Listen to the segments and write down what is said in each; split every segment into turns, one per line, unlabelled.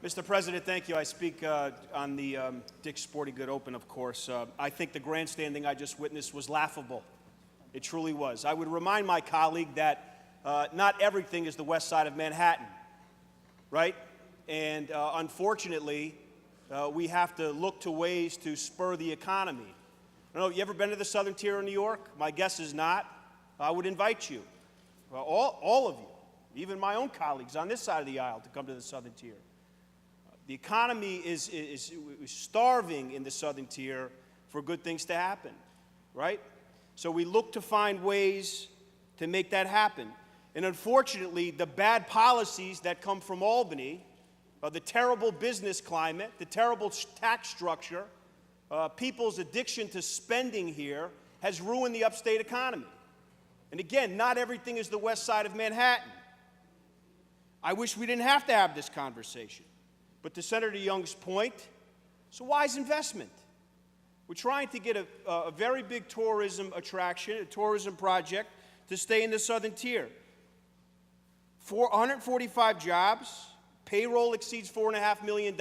Mr. President, thank you. I speak on the Dick's Sporting Good Open, of course. I think the grandstanding I just witnessed was laughable. It truly was. I would remind my colleague that not everything is the west side of Manhattan, right? And unfortunately, we have to look to ways to spur the economy. I don't know, you ever been to the southern tier of New York? My guess is not. I would invite you, all of you, even my own colleagues on this side of the aisle, to come to the southern tier. The economy is starving in the southern tier for good things to happen, right? So we look to find ways to make that happen. And unfortunately, the bad policies that come from Albany, the terrible business climate, the terrible tax structure, people's addiction to spending here has ruined the upstate economy. And again, not everything is the west side of Manhattan. I wish we didn't have to have this conversation. But to Senator Young's point, it's a wise investment. We're trying to get a very big tourism attraction, a tourism project, to stay in the southern tier. 145 jobs, payroll exceeds $4.5 million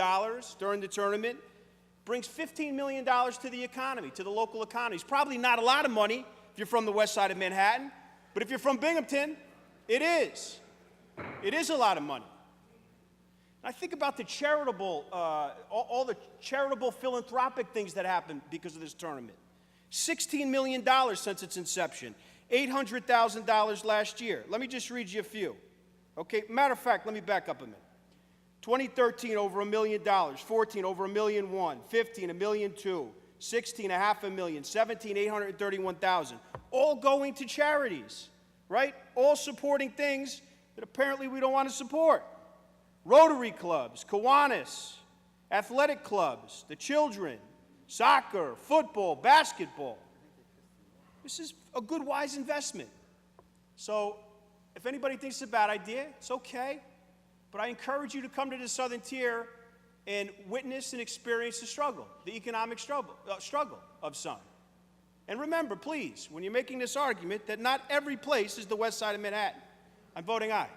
during the tournament, brings $15 million to the economy, to the local economy. It's probably not a lot of money if you're from the west side of Manhattan, but if you're from Binghamton, it is. It is a lot of money. I think about the charitable, all the charitable philanthropic things that happened because of this tournament. $16 million since its inception, $800,000 last year. Let me just read you a few. Okay, matter of fact, let me back up a minute. 2013, over $1 million. 14, over $1.1 million. 15, $1.2 million. 16, $500,000. 17, $831,000. All going to charities, right? All supporting things that apparently we don't want to support. Rotary clubs, Kiwanis, athletic clubs, the children, soccer, football, basketball. This is a good, wise investment. So if anybody thinks it's a bad idea, it's okay. But I encourage you to come to the southern tier and witness and experience the struggle, the economic struggle of some. And remember, please, when you're making this argument, that not every place is the west side of Manhattan. I'm voting aye.